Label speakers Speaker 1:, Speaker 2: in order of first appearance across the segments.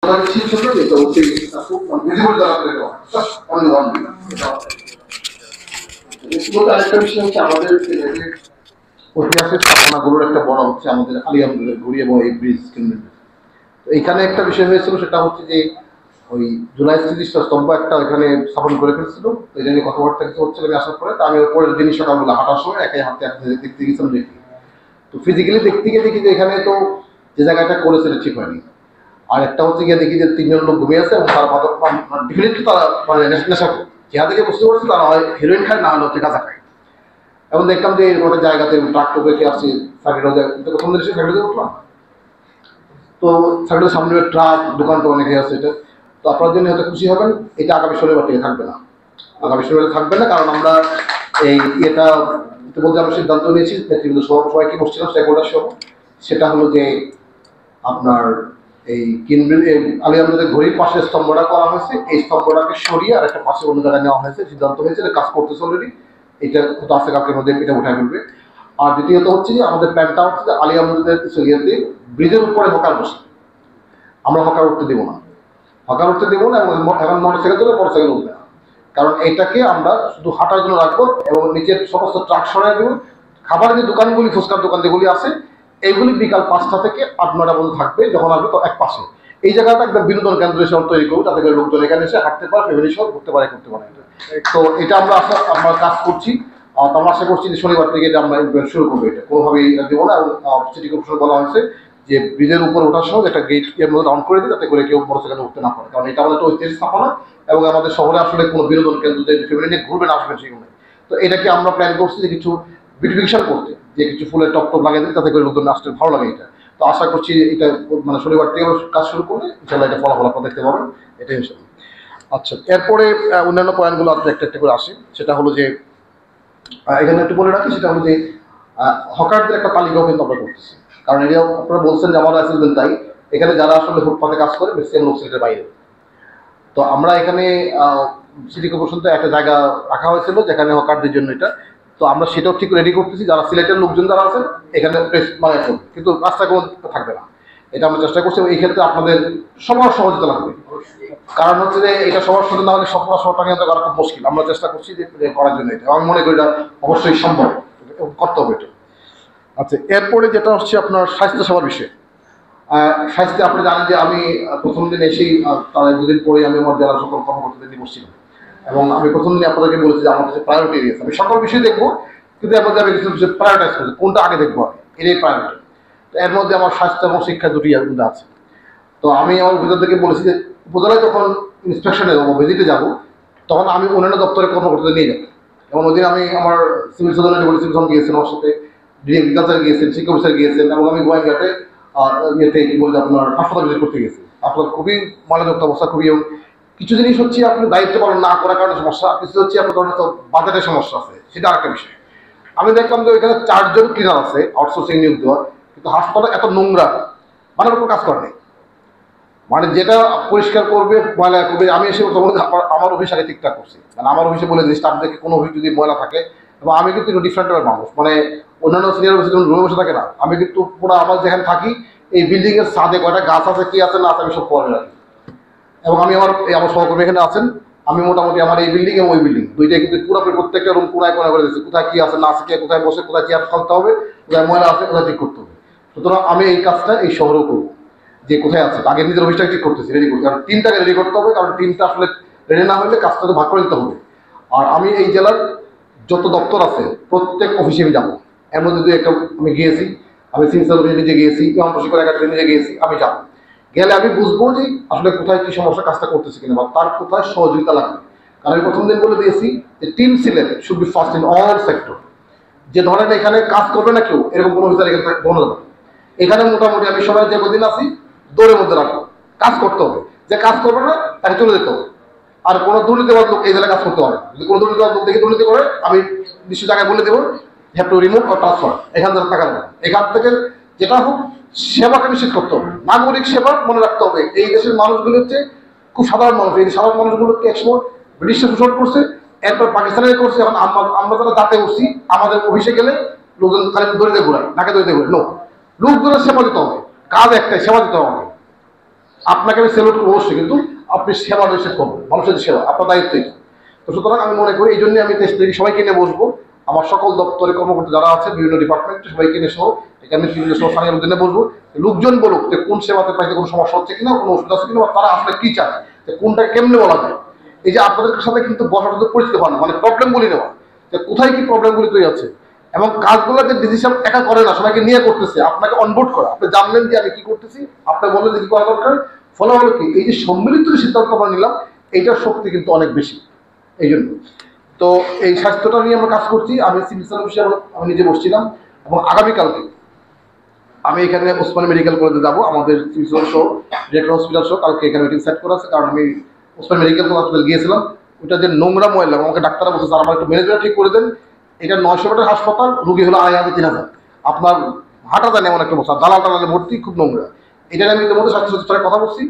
Speaker 1: আরেকটা বিষয় হচ্ছে আমাদের ঐতিহাসিক স্থাপনাগুলোর একটা বড় হচ্ছে আমাদের আলিয়ামদের ঘুরি এবং এই ব্রিজ কেন্দ্র। তো এখানে একটা বিষয় হয়েছিল, সেটা হচ্ছে যে ওই জুলাই স্তম্ভ একটা এখানে স্থাপন করে ফেলছিল। এই জন্য কথাবার্তা কিছু হচ্ছে আমি আসার পরে, তা আমি পরের দিনই সকালবেলা হাঁটার সময় একাই হাঁটতে হাঁটতে দেখতে গেছিলাম। দেখি তো ফিজিক্যালি দেখতে গিয়ে দেখি যে এখানে তো যে জায়গাটা করেছে ঠিক হয়নি। আর একটা হচ্ছে গিয়ে দেখি যে 3 জন লোক ঘুমিয়ে আছে এবং তারা ডেফিনেটলি তারা মানে নেশা করে, যেখান থেকে বুঝতে পারছে তারা হয় হিরোইন খায়, না হলে হচ্ছে গাঁজা খায়। এবং দেখলাম যে এরকম একটা জায়গাতে ট্রাক রেখে আসছি সার্কিট, প্রথম দিন এসে সার্কিটে উঠলাম। তো সার্কিটের সামনে ট্রাক দোকান তো অনেকে আছে। এটা তো আপনার জন্য হয়তো খুশি হবেন, এটা আগামী শনিবার থেকে থাকবে না। আগামী শনিবার থাকবে না, কারণ আমরা এই এটা ইতিমধ্যে আমরা সিদ্ধান্ত নিয়েছি, নেতৃবৃন্দ সবাইকে বসছিলাম স্টেকহোল্ডার সহ। সেটা হলো যে আপনার এই আলিয়ামদের ঘড়ির পাশে স্তম্ভটা করা হয়েছে, এই স্তম্ভটাকে সরিয়ে আর একটা পাশে অন্য জায়গায় নেওয়া হয়েছে। সিদ্ধান্ত হয়েছে, কাজ করতেছে অলরেডি। এটা তো আজকে কালকের মধ্যে এটা উঠায় ফেলবে। আর দ্বিতীয়ত হচ্ছে যে আমাদের প্ল্যানটা হচ্ছে যে আলিয়ামদের ইয়েতে ব্রিজের উপরে হকার বসে, আমরা হকার উঠতে দেবো না, হকার উঠতে দেবো না। এবং এখন মোটরসাইকেল চলে, মোটরসাইকেল উঠবে না, কারণ এটাকে আমরা শুধু হাঁটার জন্য রাখবো এবং নিচের সমস্ত ট্রাক সরাই দেবো। খাবারের যে দোকানগুলি, ফুচকার দোকান যেগুলি আছে, এইগুলি বিকাল 5টা থেকে 8-9টা পর্যন্ত থাকবে। যখন আসবে তো এক পাশে এই জায়গাটা একদম বিনোদন কেন্দ্র হিসেবে তৈরি করবো, যাতে করে লোকজন এখানে এসে হাঁটতে পারে, ফ্যামিলি সহ ঘুরতে পারে, করতে পারে। তো এটা আমরা কাজ করছি। আমরা আশা করছি যে শনিবার থেকে এটা আমরা শুরু করবো। এটা কোনোভাবেই এটা দেবো না। এবং সিটি কর্পোরেশন বলা হয়েছে যে ব্রিজের উপর ওঠার সময় একটা গেট এর মধ্যে ডাউন করে দিই, যাতে করে কেউ মোটরসাইকেল উঠতে না পারে। কারণ এটা আমাদের একটা ঐতিহাসিক স্থাপনা এবং আমাদের শহরে আসলে কোনো বিনোদন কেন্দ্র যে ফ্যামিলি নিয়ে ঘুরবেন আসবেন সেগুলো। তো এটাকে আমরা প্ল্যান করছি যে কিছু বিউটিফিকেশন করতে, যে কিছু ফুলের টপ লাগিয়ে দিই, যাতে করে লোকজন আসতে ভালো লাগে। এটা তো আশা করছি এটা মানে শনিবার থেকে কাজ শুরু করলে ইনশাল্লাহ এটা ফলাফল আপনারা দেখতে পাবেন। এটাই হিসাবে। আচ্ছা, এরপরে অন্যান্য পয়েন্টগুলো একটা একটা করে আসি। সেটা হলো যে এখানে একটু বলে রাখি, সেটা হলো যে হকারদের একটা তালিকাও কিন্তু আমরা করতেছি। কারণ এটা আপনারা বলছেন যে আমার অ্যাসেসমেন্ট তাই, এখানে যারা আসলে ফুটপাতে কাজ করে ম্যাক্সিমাম লোক সিলেটের বাইরে। তো আমরা এখানে সিটি কর্পোরেশন তো একটা জায়গা রাখা হয়েছিল যেখানে হকারদের জন্য এটা। তো আমরা সেটাও ঠিক রেডি করতেছি। যারা সিলেটের লোকজন যারা আছেন এখানে মানে কিন্তু রাস্তায় কোনো থাকবে না, এটা আমরা চেষ্টা করছি। এই ক্ষেত্রে আপনাদের সবার সহযোগিতা লাগবে, কারণ হচ্ছে যে এটা সবার সাথে না হলে সবটা নিয়ন্ত্রণ করা খুব মুশকিল। আমরা চেষ্টা করছি যে করার জন্য, এটা আমি মনে করি এটা অবশ্যই সম্ভব, করতে হবে এটা। আচ্ছা, এরপরে যেটা হচ্ছে আপনার স্বাস্থ্যসেবার বিষয়। স্বাস্থ্যে আপনি জানেন যে আমি প্রথম দিন এসেই তার 2 দিন পরে আমি আমার জেলার সকল কর্মকর্তাদের নিয়ে বসছিলাম এবং আমি প্রথম দিন আপনাদেরকে বলেছি যে আমার কাছে প্রায়োরিটি এরিয়া, আমি সকল বিষয় দেখবো, কিন্তু এর মধ্যে আমি কিছু বিষয় প্রায়োরিটাইজ করছি, কোনটা আগে দেখবো আমি, এটাই প্রায়োরিটি। তো এর মধ্যে আমার স্বাস্থ্য এবং শিক্ষা দুটি আছে। তো আমি আমার অভিযোগকে বলেছি যে উপজেলায় যখন ইন্সপেকশনে যাবো, ভিজিটে যাবো, তখন আমি অন্যান্য দপ্তরের কর্মকর্তাদের নিয়ে যাবো। এবং ওই দিন আমি আমার সিভিল সার্জন গিয়েছেন, আমার সাথে এগ্রিকালচার গিয়েছেন, শিক্ষা অফিসার গিয়েছেন, এবং আমি গোয়াঘাটে ইয়েতে কি বলছে আপনার হাসপাতাল ভিজিট করতে গেছি। আপনার খুবই মারাত্মক অবস্থা, খুবই। কিছু জিনিস হচ্ছে আপনি দায়িত্ব পালন না করার কারণে সমস্যা, কিছু হচ্ছে আপনার কারণে তো বাজেটের সমস্যা আছে, সেটা আরেকটা বিষয়। আমি দেখলাম যে ওইখানে 4 জন ক্লিনার আছে আউটসোর্সিং নিয়োগ দেওয়া, কিন্তু হাসপাতালে এত নোংরা, মানে কোনো কাজ করে নেই। মানে যেটা পরিষ্কার করবে, ময়লা করবে। আমি এসে আমার অফিস আগে ঠিকঠাক করছি, মানে আমার অফিসে বলে যে স্টাফদেরকে কোনো অফিস যদি ময়লা থাকে, এবং আমি কিন্তু একটু ডিফারেন্ট টাইপের মানুষ, মানে অন্যান্য সিনিয়র অফিসে যখন রুমে বসে থাকে না, আমি কিন্তু পুরো আমার যেখানে থাকি এই বিল্ডিং এর ছাদে কয়টা গাছ আছে, কি আছে না আছে, আমি সব পরে রাখি। এবং আমি আমার সহকর্মী এখানে আছেন, আমি মোটামুটি আমার এই বিল্ডিং এবং ওই বিল্ডিং দুইটাই কিন্তু পুরোপুরি প্রত্যেকটা রুম কোনায় করে দিচ্ছি, কোথায় কি আছে না আছে, কে কোথায় বসে, কোথায় চেয়ার ফেলতে হবে, কোথায় ময়লা আছে, কোথায় ঠিক করতে হবে। সুতরাং আমি এই কাজটা এই শহরেও করবো, যে কোথায় আছে আগে নিজের অফিসটাকে ঠিক করতেছি, রেডি করতে। কারণ টিমটাকে রেডি করতে হবে, কারণ টিমটা আসলে রেডি না হলে কাজটা তো ভাগ করে দিতে হবে। আর আমি এই জেলার যত দপ্তর আছে প্রত্যেক অফিসে আমি যাবো। এর মধ্যে 2-1টা আমি গিয়েছি, আমি সিনসার অফিসে নিজে গিয়েছি, ইমাম প্রশিক্ষণ একাডেমি নিজে গিয়েছি। আমি যাবো, গেলে আমি বুঝবো যে আসলে কোথায় কি সমস্যা, কাজটা করতেছি কিনা, বা তার কোথায় সহযোগিতা লাগবে। কারণ আমি প্রথম দিন বলে দিয়েছি যে team select should be first in all sector. যে ধরেন এখানে কাজ করবে না কেউ, এরকম কোনো অফিসার এখানে বলে দেবে। এখানে মোটামুটি আমি সবাই যে কদিন আছি দৌড়ের মধ্যে রাখবো, কাজ করতে হবে। যে কাজ করবে না তাকে চলে যেতে হবে। আর কোনো দুর্নীতিবাদ লোক এই জেলায় কাজ করতে হবে। যদি কোনো দুর্নীতিবাদ লোক দেখে দুর্নীতি করে, আমি নিশ্চিত জায়গায় বলে দেবো have to remove or transfer, এখান থেকে থাকা যাবে। এখান থেকে যেটা হোক সেবাকে নিশ্চিত করতে হবে, নাগরিক সেবা মনে রাখতে হবে। এই দেশের মানুষগুলো হচ্ছে খুব সাধারণ মানুষ, এই সাধারণ মানুষগুলোকে একসময় ব্রিটিশে শোষণ করছে, এরপর পাকিস্তানে করছে। এখন আমরা যারা যাতে উঠছি, আমাদের অফিসে গেলে লোকজন খালি দড়িতে ঘুরায়, নাকে দড়িতে ঘুরে। নো, লোকজনের সেবা দিতে হবে, কাজ একটাই, সেবা দিতে হবে। আপনাকে আমি সেলুট করবো অবশ্যই, কিন্তু আপনি সেবা দেশে করবেন, মানুষের সেবা আপনার দায়িত্ব এটা। তো সুতরাং আমি মনে করি এই জন্যই আমি 23 তারিখ সবাইকে নিয়ে বসবো, আমার সকল দপ্তরে কর্মকর্তা যারা আছে বিভিন্ন ডিপার্টমেন্টে সবাইকে নিয়ে সহ এখানে স্থানীয় লোকজনে বসবো, লোকজন বলুক যে কোন সেবাতে পাইতে কোনো সমস্যা হচ্ছে কিনা, কোনো ওষুধ আছে কিনা, বা তারা আসলে কি চায়, যে কোনটা কেমনে বলা যায়। এই যে আপনাদের সাথে কিন্তু বসার সাথে পরিচিত হওয়া না, মানে প্রবলেমগুলি নেওয়া, যে কোথায় কি প্রবলেমগুলি তৈরি আছে, এবং কাজগুলো যে ডিসিশন একা করে না, সবাইকে নিয়ে করতেছে, আপনাকে অনবোর্ড করা, আপনি জানলেন যে আমি কি করতেছি, আপনি বললেন যে কি করা দরকার, ফলে হলো কি এই যে সম্মিলিত যে সিদ্ধান্ত আমরা নিলাম এইটার শক্তি কিন্তু অনেক বেশি। এই জন্য তো এই স্বাস্থ্যটা নিয়ে আমরা কাজ করছি। আমি সিভিল সার্ভিসে আমি নিজে বসছিলাম, এবং আগামীকালকে আমি এখানে ওসমানী মেডিকেল কলেজে যাবো, আমাদের সিভিল সহ ডিরেক্টর হসপিটাল সহ কালকে এখানে মিটিং সেট করা আছে। কারণ আমি ওসমানী মেডিকেল হসপিটাল গিয়েছিলাম, ওইটা যে নোংরা ময়লা, আমাকে ডাক্তাররা বলছে স্যার আমার একটু ম্যানেজমেন্ট ঠিক করে দেন, এটা 900 বেডের হাসপাতাল, রুগী হলো 2,500 3,000, আপনার হাঁটা যায় না এমন একটা বছর, দালাল টালালে ভর্তি, খুব নোংরা। এটা আমি ইতিমধ্যে স্বাস্থ্য সচিবের কথা বলছি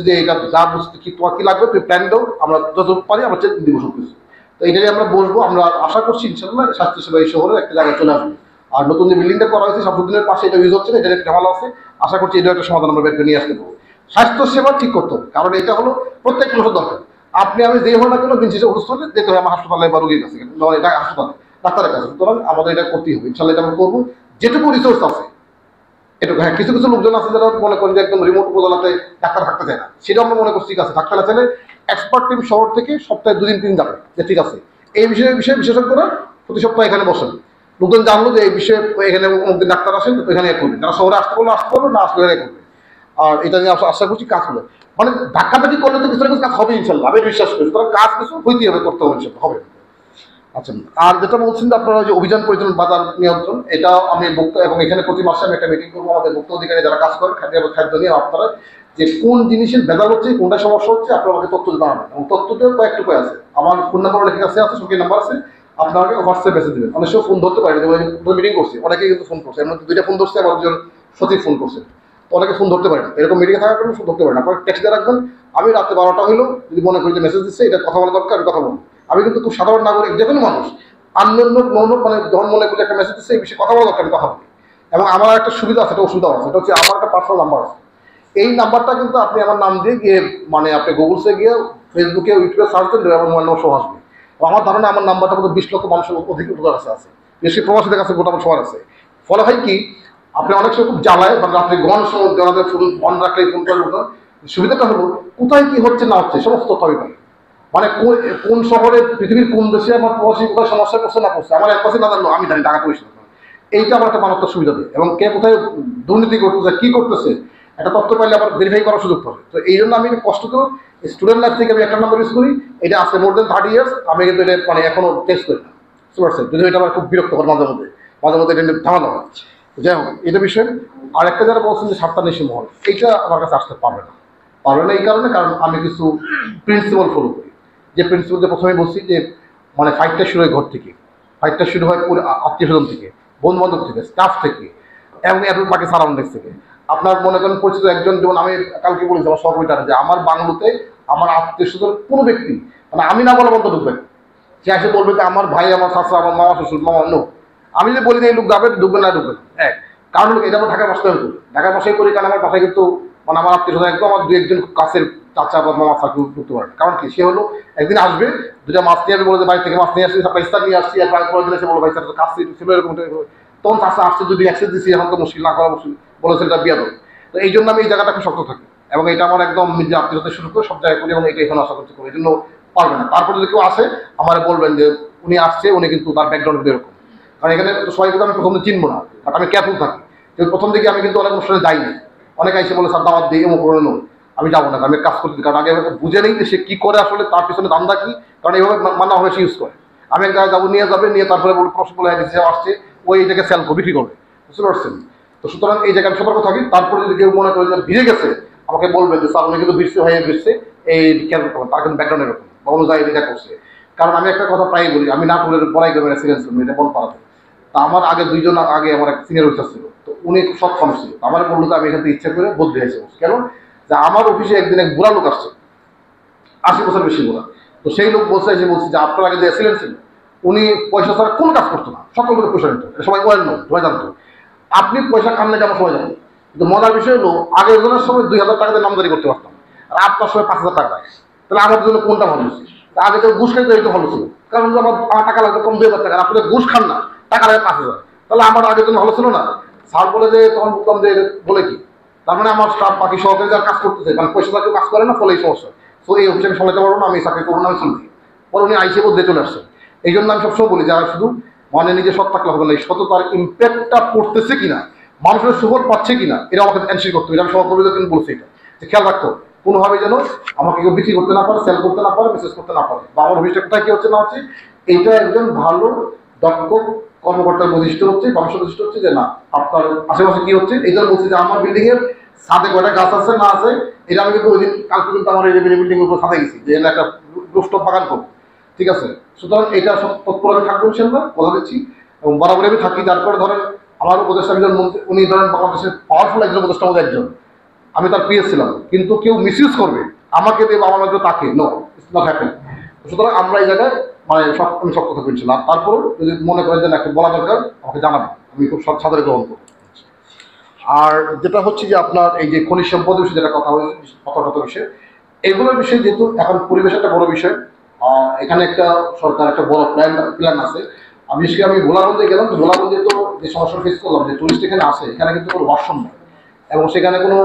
Speaker 1: যে এটা যা বুঝতে কি তোমার কি লাগবে তুমি প্ল্যান দাও, আমরা যত পারি আমরা চেক দিব সব কিছু। তো এটাই আমরা বসবো, আমরা আশা করছি ইনশাল্লাহ স্বাস্থ্যসেবা এই শহরে একটা জায়গায় চলে আসবে। আর নতুন যে বিল্ডিংটা করা হয়েছে শামসুদ্দিনের পাশে, এটা ইউজ হচ্ছে না, এটা একটা ঝামেলা আছে, আশা করছি এটা একটা সমাধান আমরা বের করে নিয়ে আসতে পারবো। স্বাস্থ্যসেবা ঠিক করতে হবে, কারণ এটা হলো প্রত্যেক মানুষের দরকার। আপনি আমি যে হল না কেন দিন শেষে অসুস্থ হলে যেতে হয় আমার হাসপাতালে বা রোগীর কাছে, এটা হাসপাতালে ডাক্তারের কাছে। সুতরাং আমাদের এটা করতেই হবে ইনশাল্লাহ, এটা আমরা করবো যেটুকু রিসোর্স আছে এটুকু। হ্যাঁ, কিছু কিছু লোকজন আছে যারা মনে করেন যে একদম রিমোট উপজেলাতে ডাক্তার থাকতে চায় না, সেটা আমরা মনে করছি ঠিক আছে, ডাক্তার চাইলে এক্সপার্ট টিম শহর থেকে সপ্তাহে 2 দিন 3 দিন যাবে, যে ঠিক আছে এই বিষয়ে বিশেষজ্ঞরা প্রতি সপ্তাহে এখানে বসেন, লোকজন জানলো যে এই বিষয়ে এখানে অমুকদিন ডাক্তার আসেন, তো এখানে করবে, যারা শহরে আসতে পারলো আসতে পারলো, না আসলে এখানে করবে। আর এটা নিয়ে আশা করছি কাজ হবে, মানে ধাক্কাধাক্কি করলে তো কিছু না কিছু কাজ হবে ইনশাল্লাহ, আমি বিশ্বাস করি। সুতরাং কাজ কিছু হইতেই হবে, করতে হবে ইনশাল্লাহ, হবে। আচ্ছা, আর যেটা বলছেন যে আপনারা যে অভিযান পরিচালন বাজার নিয়ন্ত্রণ, এটা আমি ভোক্তা, এবং এখানে প্রতি মাসে আমি একটা মিটিং করবো আমাদের ভোক্তা অধিকারী যারা কাজ করেন খাদ্য নিয়ে, আপনারা যে কোন জিনিসের ভেজাল হচ্ছে, কোনটা সমস্যা হচ্ছে, আপনারা আমাকে তথ্য জানাবেন, এবং তথ্যতেও কয়েকটু উপায় আছে, আমার ফোন নাম্বার লেখা আছে, সঙ্গে নাম্বার আছে, আপনাকে হোয়াটসঅ্যাপ মেসেজ দেবেন। অনেক সময় ফোন ধরতে পারে, মিটিং করছি অনেকেই কিন্তু ফোন করছে, এর মধ্যে 2টা ফোন ধরছে, আমার একজন সচিব ফোন করছে, তো অনেকে ফোন ধরতে পারে না, এরকম মিটিংয়ে থাকার কারণে ফোন ধরতে পারে না, আপনারা টেক্সট দিয়ে রাখবেন। আমি রাতে 12টা হইলো যদি মনে করি যে মেসেজ দিচ্ছে, এটা কথা বলা দরকার, আমি কথা বলবো। আমি কিন্তু খুব সাধারণ নাগরিক, যে কোনো মানুষ আননোন মানে যখন মনে করি একটা মেসেজ দিচ্ছে এই বিষয়ে কথা বলা দরকার, আমি কথা বলি। এবং আমার একটা সুবিধা আছে, একটা অসুবিধা আছে, সেটা হচ্ছে আমার একটা পার্সোনাল নাম্বার আছে। এই নাম্বারটা কিন্তু আপনি আমার নাম দিয়ে গিয়ে, মানে আপনি গুগলসে গিয়ে ফেসবুকে ইউটিউবে সার্চ দেন, আমার মোবাইল নম্বর সহ আসবে। আমার ধারণা আমার নাম্বারটা মধ্যে 20 লক্ষ মানুষের অধিক উপকার আছে, বেশি প্রবাসীদের কাছে গোটা সবার আছে। ফলে হয় কি, আপনি অনেক সময় খুব জ্বালায়, মানে রাত্রে গণ সময় জনাদের ফোন বন রাখলে ফোন করে উঠুন। সুবিধাটা হলো কোথায় কি হচ্ছে না হচ্ছে সমস্ত তথ্য আমি পাই, মানে কোন শহরে পৃথিবীর কোন দেশে আমার প্রবাসী কোথায় সমস্যা করছে না করছে, আমার এক পাশে না জানলো আমি জানি টাকা পয়সা, এইটা আমার একটা মারাত্মক সুবিধা দেয়। এবং কে কোথায় দুর্নীতি করতেছে, কি করতেছে, একটা তথ্য পাইলে আবার ভেরিফাই করার সুযোগ পাবে। তো এই জন্য আমি কষ্ট করে স্টুডেন্ট লাইফ থেকে আমি একটা নাম্বার ইউজ করি, এটা আছে মোর দেন 30 ইয়ার্স, আমি কিন্তু এটা মানে এখনো টেস্ট করি না, বুঝতে পারছেন? যদি এটা আমার খুব বিরক্তকর মাঝে মধ্যে এটা ধামানো হয়। যাই হোক, এটা বিষয়ে আর একটা যারা বলছেন যে সাতটা নিশি মহল, এইটা আমার কাছে আসতে পারবে না এই কারণে, কারণ আমি কিছু প্রিন্সিপাল ফলো করি। যে প্রিন্সিপাল প্রথমে বলছি যে মানে ফাইটটা শুরু হয় ঘর থেকে, ফাইটটা শুরু হয় পুরো আত্মীয় স্বজন থেকে, বন্ধু বান্ধব থেকে, স্টাফ থেকে, এবং এত বাকি সারাউন্ডিংস থেকে। আপনার মনে করেন পরিচিত একজন, যেমন আমি কালকে বলেছি আমার সহকর্মীটা, যে আমার বাংলোতে আমার আত্মীয় স্বজন কোনো ব্যক্তি, মানে আমি না বলা বন্ধ ঢুকবেন, সে এসে বলবে যে আমার ভাই, আমার শাশুড়ি, আমার মামা শ্বশুর, মামা অন্য, আমি যদি বলি যে এই লোক যাবে, ঢুকবেন না ঢুকবেন এক কারণ লোক, এটা আমার ঢাকার বাসায় করি, ঢাকার বাসায় করি, কারণ আমার বাসায় কিন্তু মানে আমার আত্মীয় স্বজন একদম আমার 2-1 কাছের চাচা বা মামা থাকতে ঢুকতে পারে। কারণ কি, সে হলো একদিন আসবে, 2টা মাছ নিয়ে আসবে, বলে যে বাড়ি থেকে মাছ নিয়ে আসছি, ইস্তার নিয়ে আসছি, আর পরের দিন এসে বলো ভাই স্যার কাছে ছিল এরকম, তখন চাষা আসছে, যদি অ্যাক্সেস দিচ্ছি এখন তো মুশকিল, না করা মুশকিল, বলেছে এটা বিয়া দেবো। তো এই জন্য আমি এই জায়গাটা খুব শক্ত থাকি, এবং এটা আমার একদম নিজে আত্মীয় স্বজন শুরু করে সব জায়গায় করি, এবং এটা এখন আশা করছি করি, এই জন্য পারবে না। তারপরে যদি কেউ আসে আমার বলবেন যে উনি আসছে, উনি কিন্তু তার ব্যাকগ্রাউন্ড এরকম, কারণ এখানে সবাই কিন্তু আমি প্রথম চিনবো না, বাট আমি কেয়ারফুল থাকি। কিন্তু প্রথম দিকে আমি কিন্তু অনেক অনুষ্ঠানে যাইনি, অনেকে এসে বলে স্যার দাওয়াত দিয়ে এমন করে নেই, আমি যাবো না, আমি কাজ করতে, কারণ আগে বুঝে নেই যে সে কী করে, আসলে তার পিছনে দান্দা কি, কারণ এইভাবে মানা হবে সে ইউজ করে। আমি এক জায়গায় যাবো, নিয়ে যাবে, নিয়ে তারপরে প্রশ্ন বলে আসছে ওই এটাকে সেল করে বিক্রি করবে, বুঝতে পারছেন? তো সুতরাং এই জায়গায় আমি সতর্ক থাকি। তারপরে যদি কেউ মনে করে যে ভিড়ে গেছে, আমাকে বলবেন যে স্যার উনি কিন্তু বৃষ্টি হয়ে বৃষ্টি এই খেয়াল করবেন, তার কিন্তু ব্যাকগ্রাউন্ড এরকম বা অনুযায়ী এটা করছে। কারণ আমি একটা কথা প্রায় বলি, আমি না করে বড়াই করবেন এক্সপিরিয়েন্স করবেন, এটা বল পারাতে। তা আমার আগে 2 জন আগে আমার এক সিনিয়র অফিসার ছিল, তো উনি খুব সৎ মানুষ ছিল, আমার বললো যে আমি এখান থেকে ইচ্ছা করে বদলে এসে বলছি। কেন? যে আমার অফিসে একদিন এক বুড়া লোক আসছে, 80 বছর বেশি বুড়া। তো সেই লোক বলছে যে আপনার আগে যে অ্যাসিলেন্ট ছিল, উনি পয়সা ছাড়া কোনো কাজ করতো না, সকল করে পয়সা নিত, সবাই ওয়েল নয়, সবাই জানতো। আপনি পয়সা কামলে আমার সবাই জানেন, কিন্তু মজার বিষয় হলো আগের জনের সময় 2000 টাকা দিয়ে নামজারি করতে পারতাম, আর আপনার সময় 5000 টাকা দেয়। তাহলে আমাদের জন্য কোনটা ভালো ছিল? আগে তো ঘুষ খাইতে এটা ভালো ছিল, কারণ আমার টাকা লাগবে কম 2000 টাকা, আপনি ঘুষ খান না, টাকা লাগে 5000, তাহলে আমার আগের জন্য ভালো ছিল না? স্যার বলে যে তখন বলতাম যে বলে কি, তার মানে আমার স্টাফ বাকি সহকারী যারা কাজ করতেছে, মানে পয়সা কেউ কাজ করে না, ফলে এই সমস্যা। তো এই অফিসে আমি সামলাতে পারবো না, আমি চাকরি করবো না, আমি চলছি। পরে উনি আইসে বদলে চলে আসছে। এই জন্য আমি সবসময় বলি যারা শুধু মানে নিজে সৎ থাকলে হবে না, এই সততার ইম্প্যাক্টটা পড়তেছে কিনা, মানুষের সুফল পাচ্ছে কিনা, এটা আমাকে এনশিওর করতে হবে। আমি সহকর্মীদের কিন্তু বলছি এটা, যে খেয়াল রাখতো কোনোভাবে যেন আমাকে কেউ বিক্রি করতে না পারে, সেল করতে না পারে, মেসেজ করতে না পারে, বা আমার অফিসটা কোথায় কি হচ্ছে না হচ্ছে, এইটা একজন ভালো দক্ষ কর্মকর্তার বৈশিষ্ট্য হচ্ছে, মানুষের বৈশিষ্ট্য হচ্ছে যে না আপনার আশেপাশে কি হচ্ছে। এই জন্য বলছি যে আমার বিল্ডিং এর ছাদে কয়টা গাছ আছে না আছে, এটা আমি কিন্তু ওই দিন কালকে কিন্তু আমার এই বিল্ডিং এর উপর ছাদে গেছি যে একটা রুফটপ বাগান করবো, ঠিক আছে। সুতরাং এটা সব তৎপর আমি থাকবো ইনশাল্লাহ, কথা দিচ্ছি, এবং বরাবরই আমি থাকি। তারপরে ধরেন আমার উপদেষ্টা একজন মন্ত্রী, উনি ধরেন বাংলাদেশের পাওয়ারফুল একজন উপদেষ্টার মধ্যে একজন, আমি তার প্রিয় ছিলাম, কিন্তু কেউ মিসইউজ করবে আমাকে দিয়ে বা আমার মধ্যে তাকে, নো, ইটস নট হ্যাপেন। সুতরাং আমরা এই জায়গায় মানে আমি সব কথা বলছিলাম। তারপরেও যদি মনে করেন যে একটা বলা দরকার আমাকে জানাবেন, আমি খুব সাধারণ গ্রহণ করবো। আর যেটা হচ্ছে যে আপনার এই যে খনিজ সম্পদের বিষয়ে যেটা কথা হয়েছে, কথাগত বিষয়ে, এগুলোর বিষয়ে যেহেতু এখন পরিবেশ একটা বড় বিষয়, এখানে একটা সরকার একটা বড় প্ল্যান আছে। আমি বিশেষ করে আমি ভোলাগঞ্জে গেলাম, তো ভোলাগঞ্জে তো যে সমস্যা ফেস করলাম, যে টুরিস্ট এখানে আসে, এখানে কিন্তু কোনো ওয়াশরুম নেই এবং সেখানে কোনো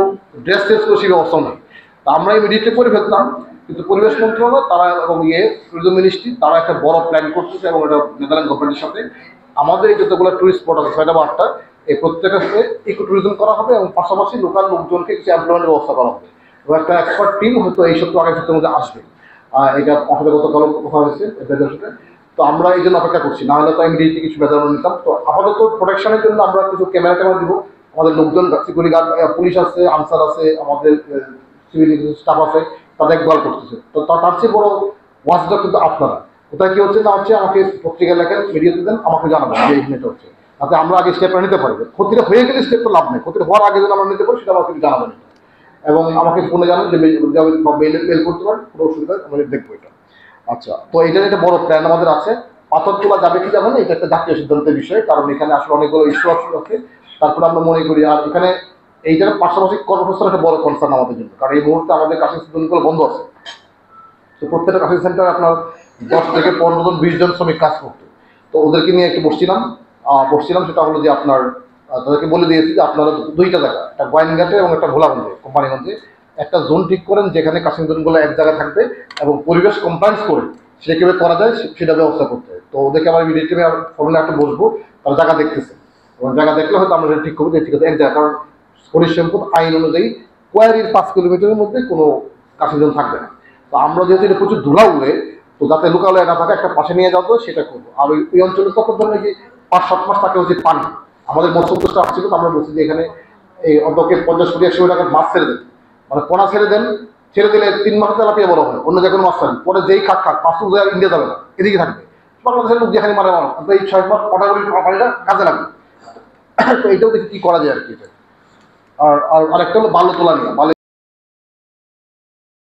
Speaker 1: ড্রেস ট্রেস কোনো সেই ব্যবস্থাও নেই। তা আমরা ইমিডিয়েটলি করে ফেলতাম, কিন্তু পরিবেশ মন্ত্রণালয় তারা এবং ট্যুরিজম মিনিস্ট্রি তারা একটা বড় প্ল্যান করতেছে, এবং এটা নেদারল্যান্ড গভর্নমেন্টের সাথে আমাদের এই যতগুলো টুরিস্ট স্পট আছে 6টা বা 8টা, এই প্রত্যেকটাতে ইকো ট্যুরিজম করা হবে এবং পাশাপাশি লোকাল লোকজনকে কিছু এমপ্লয়মেন্টের ব্যবস্থা করা হবে, এবং একটা এক্সপার্ট টিম হয়তো এই সপ্তাহ আগের সপ্তাহের মধ্যে আসবে। এটা আমাদের গতকাল কথা হয়েছে এদের সাথে। তো আমরা এই জন্য অপেক্ষা করছি, না হলে তো ইমিডিয়েটলি কিছু বেতন নিতাম। তো আপাতত প্রোটেকশনের জন্য আমরা কিছু ক্যামেরা দিব, আমাদের লোকজন সিকিউরিটি গার্ড, পুলিশ আছে, আনসার আছে, আমাদের সিভিল স্টাফ আছে, তা দেখভাল করতেছে। তো তার চেয়ে বড় ওয়াচডগ কিন্তু আপনারা, কোথায় কি হচ্ছে না হচ্ছে আমাকে পত্রিকা লেখেন, মিডিয়াতে দেন, আমাকে জানাবেন যে এই এটা হচ্ছে, তাতে আমরা আগে স্টেপটা নিতে পারি। ক্ষতিটা হয়ে গেলে স্টেপ তো লাভ নেই, ক্ষতিটা হওয়ার আগে যদি আমরা নিতে পারি সেটা আমাকে জানাবেন, এবং আমাকে ফোনে জানান যে মেল করতে পারেন, কোনো অসুবিধা আমরা দেখবো এটা। আচ্ছা, তো এটা একটা বড় প্ল্যান আমাদের আছে। পাথর তোলা যাবে কি যাবে না এটা একটা জাতীয় সিদ্ধান্তের বিষয়, কারণ এখানে আসলে অনেকগুলো ইস্যু আছে। তারপরে আমরা মনে করি আর এখানে এইটার পাশাপাশি কর্মসংস্থান একটা বড় কনসার্ন আমাদের জন্য, কারণ এই মুহূর্তে আমাদের কাশিং সেন্টারগুলো বন্ধ আছে। তো প্রত্যেকটা কাশিং সেন্টার আপনার 10 থেকে 15 জন 20 জন শ্রমিক কাজ করতো। তো ওদেরকে নিয়ে একটু বসছিলাম, সেটা হলো যে আপনার তাদেরকে বলে দিয়েছি যে আপনারা 2টা জায়গা, একটা গোয়াইনঘাটে এবং একটা ভোলাগঞ্জে কোম্পানিগঞ্জে একটা জোন ঠিক করেন, যেখানে কাশিং জোনগুলো এক জায়গায় থাকবে এবং পরিবেশ কমপ্লায়েন্স করে সেটা কীভাবে করা যায় সেটা ব্যবস্থা করতে হয়। তো ওদেরকে আমার ইমিডিয়েটলি ফোনে একটা বসবো, তারা জায়গা দেখতেছে, এবং জায়গা দেখলে হয়তো আমরা ঠিক করবো যে ঠিক আছে এক জায়গা, কারণ খনিজ সম্পদ আইন অনুযায়ী কোয়ারির 5 কিলোমিটারের মধ্যে কোনো কাশিং জোন থাকবে না। তো আমরা যেহেতু এটা প্রচুর ধুলা উড়ে, তো যাতে লোকালয় না থাকে, একটা পাশে নিয়ে যাওয়া তো সেটা করবো। আর ওই অঞ্চলে তখন ধরনের যে 5-7 মাস থাকে হচ্ছে পানি, আমাদের মৎস্য আসছিল, তো আমরা বলছি যে এখানে এই অন্তকে 50-100 টাকার মাছ ছেড়ে দেন, মানে পোনা ছেড়ে দেন, ছেড়ে দিলে 3 মাস তেলাপিয়া বড় হয়, অন্য যে কোনো মাছ থাকবে, পরে যেই খাক 5 মাস ইন্ডিয়া যাবে না, এদিকে থাকবে বাংলাদেশের লোক যেখানে মারে মারো, এই 6 মাস পাটাগুলি পানিটা কাজে লাগবে। তো এইটাও দেখি কি করা যায় আর কি। আর আরেকটা হলো বালু তোলা নিয়ে,